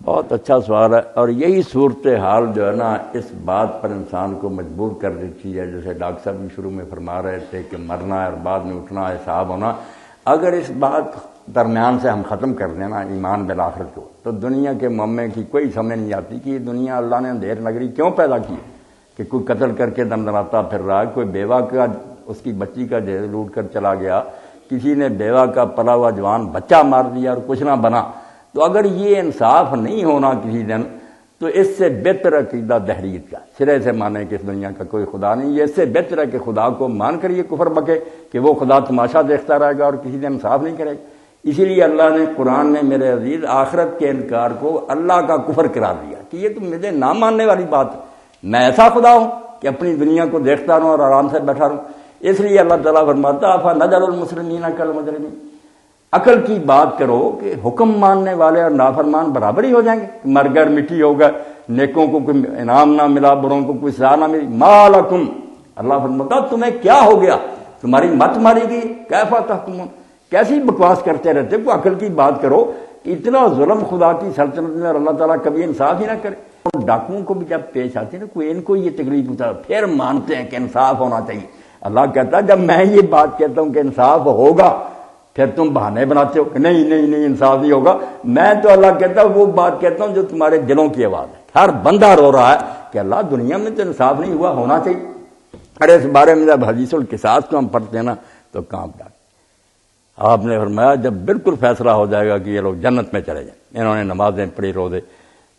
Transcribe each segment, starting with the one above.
بہت اچھا سوال ہے، اور یہی صورتحال جو ہے نا اس بات پر انسان کو مجبور کر دیتی ہے، جیسے ڈاکٹر صاحب بھی شروع میں فرما رہے تھے کہ مرنا ہے اور بعد میں اٹھنا ہے، حساب ہونا۔ اگر اس بات درمیان سے ہم ختم کر دیں نا ایمان بالآخرت کو، تو دنیا کے معاملے کی کوئی سمجھ نہیں آتی کہ یہ دنیا اللہ نے اندھیر نگری کیوں پیدا کی، کہ کوئی قتل کر کے دندناتا پھر رہا ہے، کوئی بیوہ کا اس کی بچی کا جہیز لوٹ کر چلا گیا، کسی نے بیوہ کا پلا ہوا جوان بچہ مار دیا اور کچھ نہ بنا۔ تو اگر یہ انصاف نہیں ہونا کسی دن، تو اس سے بہتر عقیدہ دہریت کا، سرے سے مانے کہ اس دنیا کا کوئی خدا نہیں، یہ اس سے بہتر ہے کہ خدا کو مان کر یہ کفر بکے کہ وہ خدا تماشا دیکھتا رہے گا اور کسی دن انصاف نہیں کرے گا۔ اسی لیے اللہ نے قرآن میں میرے عزیز آخرت کے انکار کو اللہ کا کفر قرار دیا کہ یہ تو مجھے نہ ماننے والی بات ہے، میں ایسا خدا ہوں کہ اپنی دنیا کو دیکھتا رہوں اور آرام سے بیٹھا رہوں۔ اس لیے اللہ تعالیٰ فرماتا فَنَجْعَلُ الْمُسْلِمِينَ كَالْمُجْرِمِينَ، عقل کی بات کرو کہ حکم ماننے والے اور نافرمان برابر ہی ہو جائیں گے، مر گئے مٹی ہو گئے، نیکوں کو کوئی انعام نہ ملا، بروں کو کوئی سزا نہ ملی۔ مَا لَكُمْ، اللہ فرماتا تمہیں کیا ہو گیا، تمہاری مت ماری گئی، کیف تحکمون، کیسی بکواس کرتے رہتے، کوئی عقل کی بات کرو۔ اتنا ظلم خدا کی سلطنت میں اور اللہ تعالیٰ کبھی انصاف ہی نہ کرے۔ ڈاکوؤں کو بھی جب پیش آتے ہیں نا کوئی، ان کو یہ تکلیف ہوتا ہے، پھر مانتے ہیں کہ انصاف ہونا چاہیے۔ اللہ کہتا ہے جب میں یہ بات کہتا ہوں کہ انصاف ہوگا، پھر تم بہانے بناتے ہو کہ نہیں نہیں نہیں انصاف نہیں ہوگا۔ میں تو اللہ کہتا ہوں وہ بات کہتا ہوں جو تمہارے دلوں کی آواز ہے، ہر بندہ رو رہا ہے کہ اللہ دنیا میں تو انصاف نہیں ہوا، ہونا چاہیے۔ ارے اس بارے میں جب حدیث القصاص کو ہم پڑھتے ہیں نا تو کانپ جاتے۔ آپ نے فرمایا جب بالکل فیصلہ ہو جائے گا کہ یہ لوگ جنت میں چلے جائیں، انہوں نے نمازیں پڑھی، روزے،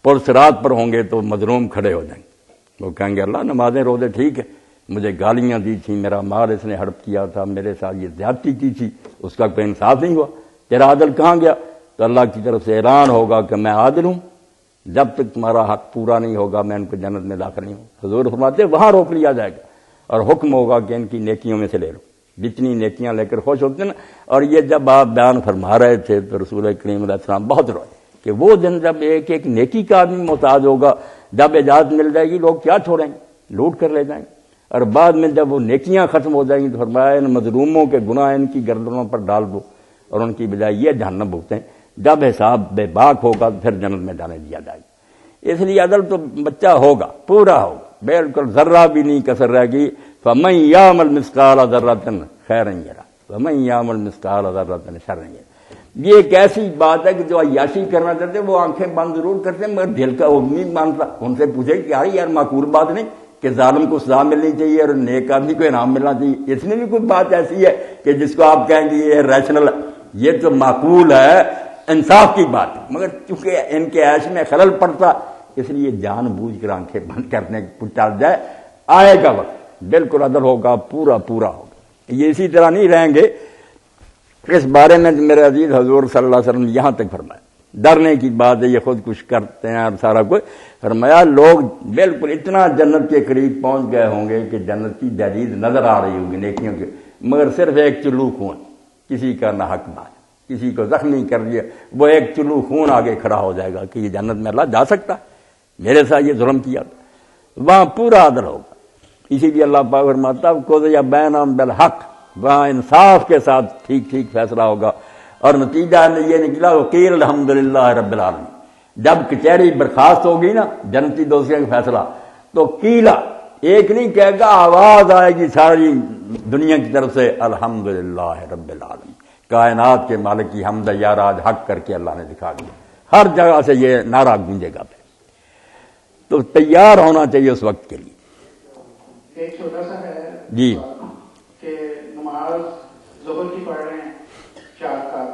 پرصراط پر ہوں گے تو مظلوم کھڑے ہو جائیں گے، وہ کہیں گے اللہ نمازیں روزے ٹھیک ہے، مجھے گالیاں دی تھیں، میرا مال اس نے ہڑپ کیا تھا، میرے ساتھ یہ زیادتی کی تھی، اس کا کوئی انصاف نہیں ہوا، تیرا عدل کہاں گیا؟ تو اللہ کی طرف سے اعلان ہوگا کہ میں عادل ہوں، جب تک تمہارا حق پورا نہیں ہوگا میں ان کو جنت میں داخل نہیں ہوں۔ حضور فرماتے وہاں روک لیا جائے گا اور حکم ہوگا کہ ان کی نیکیوں میں سے لے لو، جتنی نیکیاں لے کر خوش ہوتے ہیں نا۔ اور یہ جب آپ بیان فرما رہے تھے تو رسول کریم علیہ السلام بہت روئے کہ وہ دن جب ایک ایک نیکی کا آدمی محتاج ہوگا، جب اجازت مل جائے گی لوگ کیا چھوڑیں گے، لوٹ کر لے جائیں گے، اور بعد میں جب وہ نیکیاں ختم ہو جائیں گی تو فرمایا ان مظلوموں کے گناہ ان کی گردنوں پر ڈال دو اور ان کی بجائے یہ جہنم بھگتیں، جب حساب بے باک ہوگا تو پھر جنت میں جانے دیا جائے گا۔ اس لیے عدل تو بچہ ہوگا، پورا ہوگا، بالکل ذرہ بھی نہیں کسر رہے گی۔ فَمَن يَعْمَلْ مِثْقَالَ ذَرَّةٍ خَيْرًا يَرَهُ وَمَن يَعْمَلْ مِثْقَالَ ذَرَّةٍ شَرًّا يَرَهُ۔ یہ ایک ایسی بات ہے کہ جو عیاشی کرنا چاہتے ہیں وہ آنکھیں بند ضرور کرتے ہیں مگر دل کا وہ نہیں مانتا۔ ان سے پوچھے کہ یار معقول بات نہیں کہ ظالم کو سزا ملنی چاہیے اور نیک آدمی کو انعام ملنا چاہیے، اس میں بھی کوئی بات ایسی ہے کہ جس کو آپ کہیں گے یہ ریشنل ہے، یہ تو معقول ہے، انصاف کی بات ہے، مگر چونکہ ان کے عیش میں خلل پڑتا اس لیے جان بوجھ کر آنکھیں بند کرنے کو چل جائے۔ آئے گا وقت بالکل عدل ہوگا، پورا پورا ہوگا۔ یہ اسی طرح نہیں رہیں گے۔ اس بارے میں میرے عزیز حضور صلی اللہ علیہ وسلم یہاں تک فرمایا، ڈرنے کی بات ہے، یہ خود کچھ کرتے ہیں اور سارا کچھ، فرمایا لوگ بالکل اتنا جنت کے قریب پہنچ گئے ہوں گے کہ جنت کی دہلیز نظر آ رہی ہوگی نیکیوں کے، مگر صرف ایک چلو خون، کسی کا نہ حق بات، کسی کو زخمی کر دیا، وہ ایک چلو خون آگے کھڑا ہو جائے گا کہ یہ جنت میں اللہ جا سکتا، میرے ساتھ یہ ظلم کیا تھا، وہاں پورا عدل ہوگا۔ اسی لیے اللہ پاک فرماتا قضی بینہم بالحق، وہاں انصاف کے ساتھ ٹھیک ٹھیک فیصلہ ہوگا، اور نتیجہ یہ نکلا وقیل الحمدللہ رب العالمین۔ جب کچہری برخاست ہوگی نا جنتی دوسرے کا فیصلہ، تو قیلا ایک نہیں کہے گا، آواز آئے گی ساری دنیا کی طرف سے الحمدللہ رب العالمین، کائنات کے مالک کی حمد یار آج حق کر کے اللہ نے دکھا دیا، ہر جگہ سے یہ نعرہ گونجے گا۔ تو تیار ہونا چاہیے اس وقت کے لیے۔ ایک چھوٹا سا ہے جی کہ نماز ظہر کی پڑھ رہے ہیں 4 رکعت،